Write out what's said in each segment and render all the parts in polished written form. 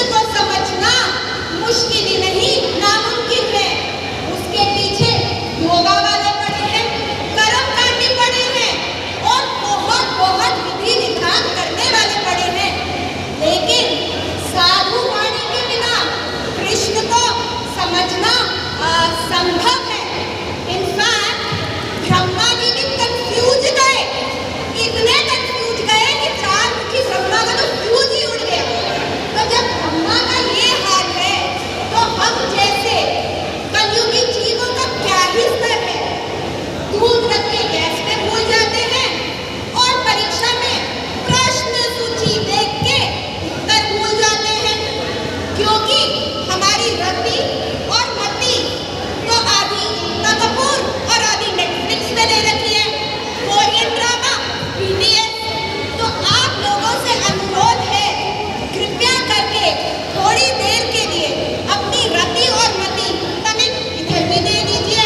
को समझना मुश्किल ही नहीं नामुमकिन है। उसके पीछे योगा वाले पड़े हैं, कर्मकांडी पड़े हैं और बहुत बहुत विधि विधान करने वाले पड़े हैं, लेकिन साधु वाणी के बिना कृष्ण को समझना असंभव है। इनफैक्ट ब्रह्मा जी भी कंफ्यूज गए, इतने कंफ्यूज गए कि चार मुखी ब्रह्मा का तो फ्यूज ही उड़ गया। तो जब ब्रह्मा का ये हाल है तो हम जैसे कलयुगी जीवों का क्या ही स्तर है। दूध रख के गैस पे भूल जाते हैं और परीक्षा में प्रश्न सूची देख के उत्तर भूल जाते हैं, क्योंकि हमारी रति और मति तो आधी एकता कपूर और आधी नेटफ्लिक्स पे ले रखी है, कोरियन ड्रामा, BTS। तो आप लोगों से अनुरोध है, कृपया करके थोड़ी देर के लिए अपनी रति और मति तनिक इधर भी दे दीजिए।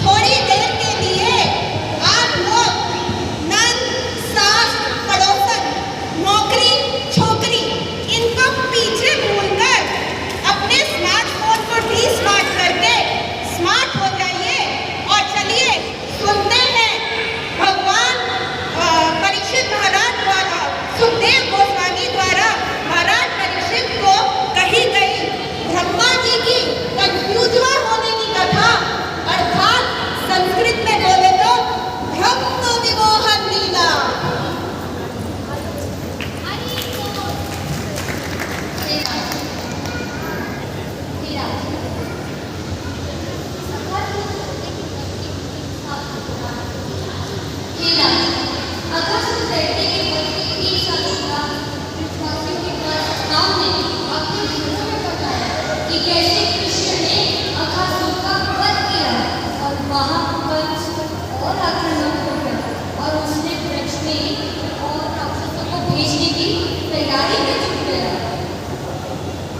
थोड़ी देर के लिए आप लोग नन, सास, पड़ोसन, नौकरी, छोकरी इनको पीछे भूलकर अपने स्मार्टफोन को रीस्टार्ट करके स्मार्ट हो जाइए और चलिए सुनते हैं भगवान परीक्षित महाराज द्वारा, सुखदेव गोस्वामी द्वारा महाराज परीक्षित को कही गई ब्रह्मा जी की कंफ्यूजवा होने की कथा, अर्थात संस्कृत में बोले तो ब्रह्म विमोहन लीला।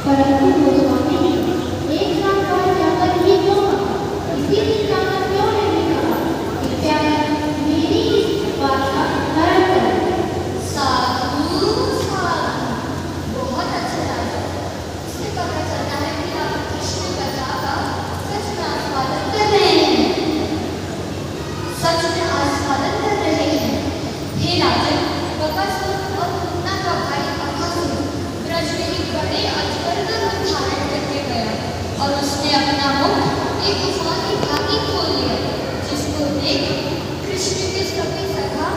परंतु गोस्वामी ने एक साथ बाहर जाकर ये क्यों कहा, इसी दिन जाकर क्यों नहीं कहा, इत्यादि मेरी इस बात का खंडन करें। साधु साधु, बहुत अच्छा लगा। इससे पता चलता है कि आप कृष्ण कथा का सच में आस्वादन कर रहे हैं, सच में आस्वादन कर रहे हैं। हे राजन, बकासुर और पूतना का भाई अकासुर ब्रज में एक बड़े अजगर का रूप धारण करके गया और उसने अपना मुख एक गुफा की भागी खोल लिया, जिसको देख कृष्ण के सभी सखा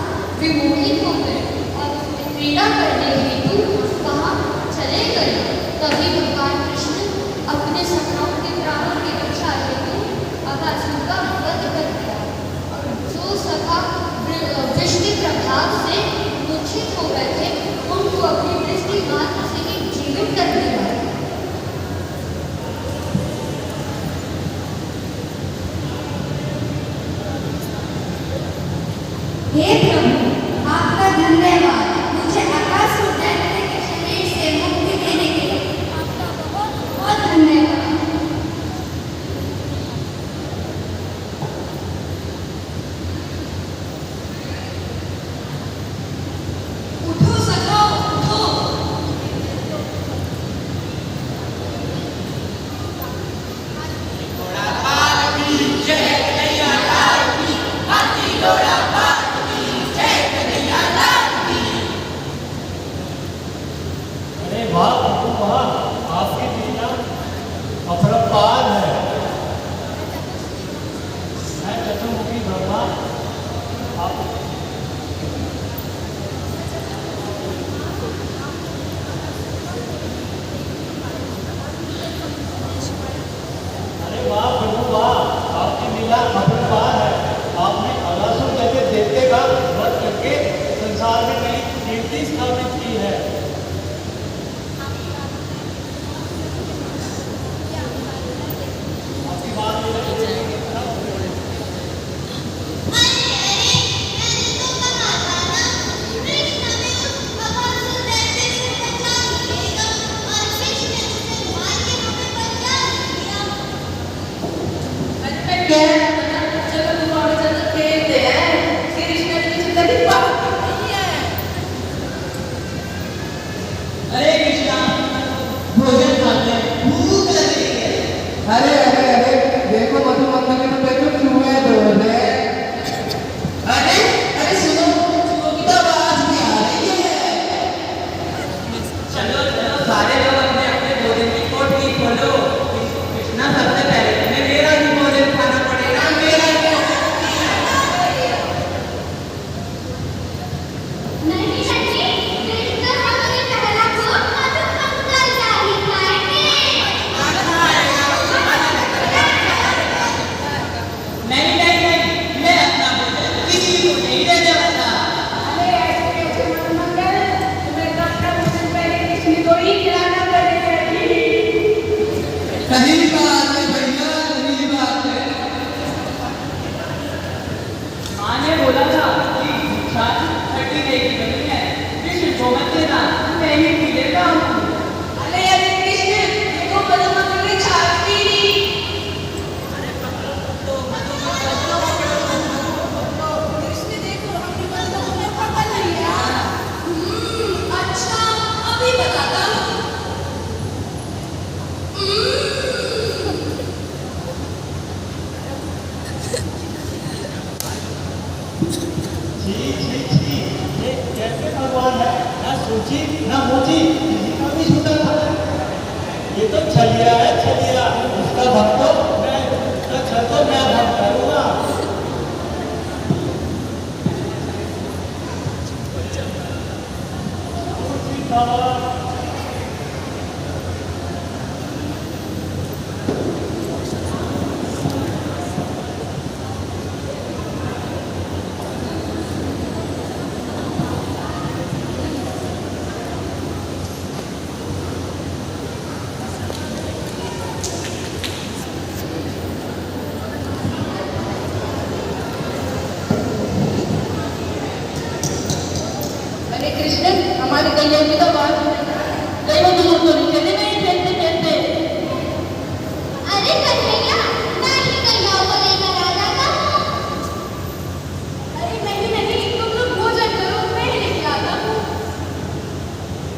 विमोहित हो गए और उसमें क्रीड़ा करने हेतु वहां चले गए। तभी भगवान कृष्ण अपने सखाओं के प्राणों की रक्षा हेतु अकासुर का वध कर दिया और जो सखा वृष्टि प्रभाव से मूर्छित हो गए थे उनको अपनी दृष्टि मात्र से ही जीवित कर दिया। हे प्रभु, आपका धन्यवाद, मुझे आकासुर दैत्य के शरीर से मुक्ति देने के लिए आपका बहुत बहुत धन्यवाद। उठो सखाओ, उठो। अरे अरे अरे देखो मधुमक्खी के पे तो चूहे दौड़ रहे हैं। अरे अरे सुनो, चूहों की तो आवाज भी आ रही है। चलो चलो सारे लोग अपने अपने भोजन की कोठरी खोलो। कृष्णा सबसे पहले तुम्हें मेरा ही भोजन खाना पड़ेगा, मेरा ही। नहीं नहीं, कृष्ण हमसे पहला भोग मधुमक्खी का ही खाएंगे। नहीं नहीं नहीं, मैं अपना भोजन किसी को नहीं देने वाला। अरे ऐसे कैसे मधुमंगल, तुम्हें तो अपना भोजन पहले किसी को ही खिलाना पड़ेगा। सही बात है भैया, सही बात है। माँ ने बोला था कि भिक्षा छठी देगी नहीं है, कृष्ण को मत देना, मैं ही पी लेता हूँ। अरे अरे कृष्ण, देखो मधुमंगल ने छाछ पी ली। कृष्ण देखो, हमने मधुमंगल ने पकड़ लिया। अच्छा, अभी बताता हूँ। छी छी छी, ये कैसे भगवान है? ना सूची ना मोची, किसी का भी छूटा था। ये तो छलिया है, छलिया। उसका भक्त तो मैं, उसका छल तो मैं भक्त करूँगा। सूची बाबा, अरे कृष्ण, हमारे गैया की तो आवाज हो रही है। कहीं वो दूर तो नहीं चले गए फेंकते फेंकते। अरे कन्हैया, मैं ही कन्हैया को लेकर आ जाता हूँ। अरे नहीं नहीं, तुम लोग भोजन करो, मैं ही लेके आता हूँ।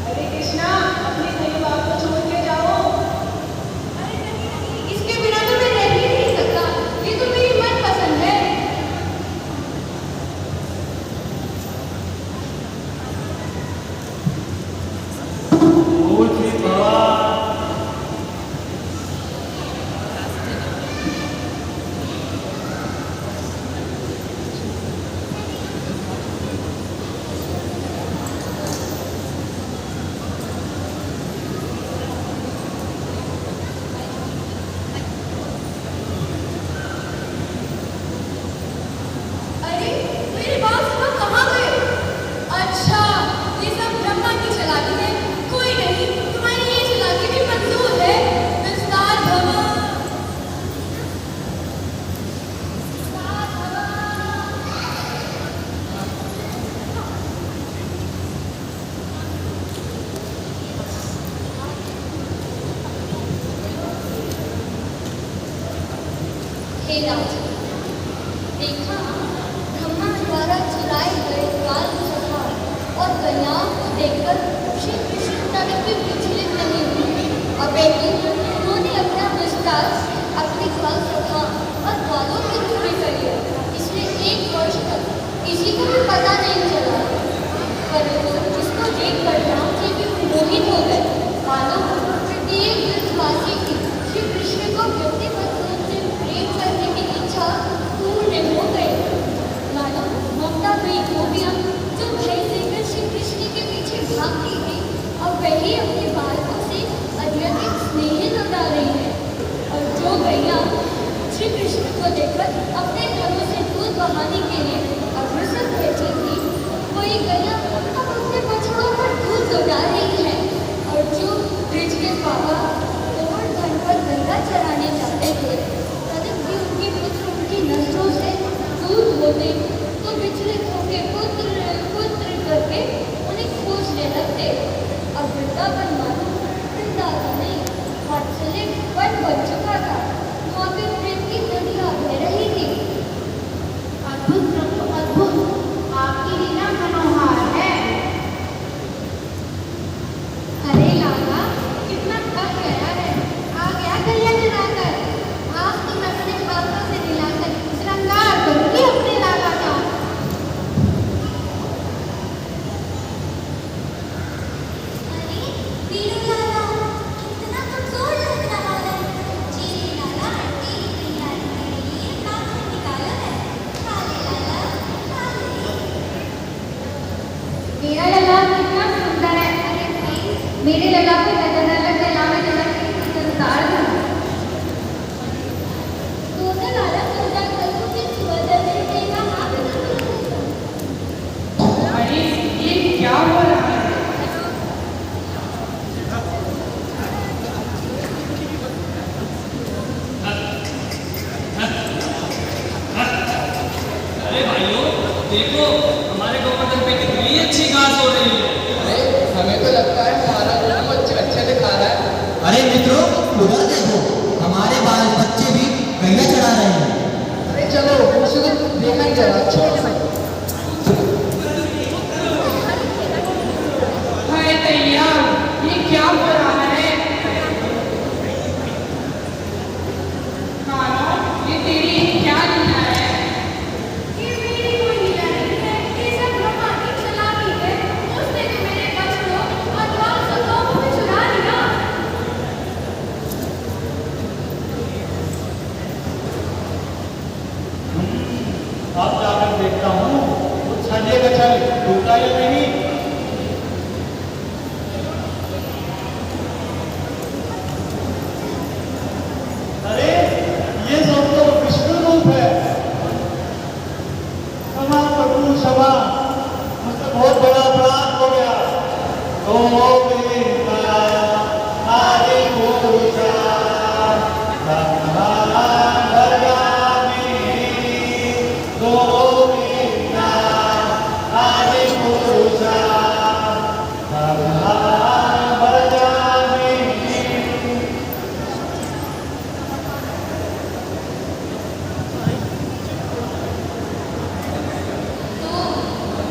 अरे कृष्णा, अपनी सही बात को छोड़ के जाओ। अरे नहीं नहीं, इसके बिना तो मैं रह ही नहीं सकता। ये तो मेरी मनपसंद है। सूची बाबा। अरे मेरे बाप सुबह कहाँ गए? अच्छा, ये सब ब्रह्मा की चालाकी है। कोई नहीं, तुम्हारी ये चालाकी भी मंजूर है। विस्तार भवा। हे राजा, देखा ब्रह्मा द्वारा चुराए गए काल चक्र और गयाओं को देखकर श्री कृष्ण तनिक भी विचलित नहीं हुए। और बेटी, उन्होंने अपना विस्तार अपनी काल चक्र और बालों की चोरी करी है। इसलिए 1 वर्ष तक किसी को भी पता नहीं चला। परंतु इसको देखकर राम जी भी मोहित हो गए। मानो प्रत्येक देशवासी की श्री कृष्ण को व्यक्तिगत रूप से प्रेम करने की इच्छा पूर्ण हो गई। मानो ममता गई गोपियाँ जो भय लेकर श्री कृष्ण के पीछे भागती थी, अब वही अपने बालकों से अत्यधिक स्नेह लौटा रही है। और जो गैया श्री कृष्ण को देखकर अपने घरों से दूध बहाने के लिए अग्रसर बैठी थी, वही गैया अब अपने बछड़ों पर दूध लौटा रही है। और जो ब्रिज के बाबा गोवर्धन पर गंगा चराने जाते थे, तब भी उनके पुत्र उनकी नसों से दूध होते तो विचलित होकर पुत्र पुत्र करके उन्हें खोजने लगते। अब वृंदावन मानो वृंदावन नहीं, वात्सल्य वन बन चुका था। वहाँ पे प्रेम की नदियाँ बह रही थी। अद्भुत प्रभु अद्भुत, आपकी लीला मनोहार है। अरे लाला, कितना थक गया है, आ गया गैया चराकर। वेळेला पण गजाननाला लावे त्याला संसार झाला दोघाला तुझ्या कल्पनेत बदलले तेव्हा हा बदल अरे ये क्या हो रहा है? अरे भाइयों देखो हमारे गोवर्धन पे कितनी अच्छी घास हो रही है। अरे हमें तो लगता है हमारा गोलम अच्छे दिखा रहा है। अरे मित्रों उधर देखो हमारे बाल बच्चे भी गैया चढ़ा रहे हैं। अरे चलो उसे तो देखा जरा छोड़ सा। हाय तैया ये क्या हो रहा है? कान्हा ये तेरी क्या लीला है? ये मेरी कोई लीला नहीं है, ये सब ब्रह्मा की चालाकी है। उसने तो मेरे बच्चों और द्वार से लोगों में चुरा लिया। अब जाकर देखता हूँ वो छलिए का छल टूटा या नहीं। अरे ये सब तो विष्णु रूप है। क्षमा प्रभु क्षमा, मुझसे बहुत बड़ा अपराध हो गया। ओ मेरा आदि पुरुषा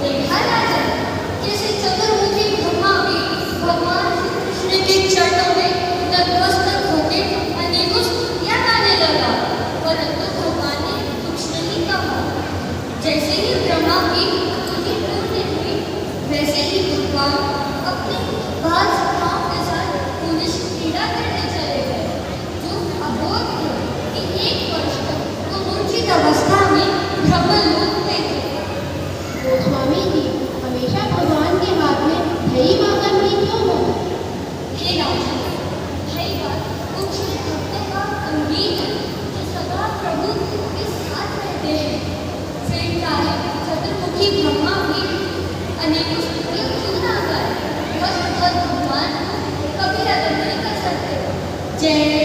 देखा राजा जैसे चतुर्मुखी ब्रह्मा भी भगवान श्री कृष्ण के चरणों में नतमस्तक होकर अनेकों स्तुतियां गाने लगा, परंतु भगवान ने कुछ नहीं कहा। जैसे ही ब्रह्मा की स्तुति पूर्ण हुई वैसे ही भगवान अपने बाल सखाओं के साथ उन्हें क्रीड़ा करने चले गए, जो अबोध थे कि 1 वर्ष तक वो मूर्छित अवस्था में ब्रह्मलोक में थे। गोस्वामी जी हमेशा भगवान के हाथ में दही मांगन ही क्यों हो? हे राजा, भाई बात कुछ भक्तों का अंगीक है जो सदा प्रभु के साथ रहते हैं। फिर चाहे चतुर्मुखी ब्रह्मा भी अनेकों स्तुतियां क्यों ना गाए, बस भगवान को कभी अदा नहीं कर सकते। जय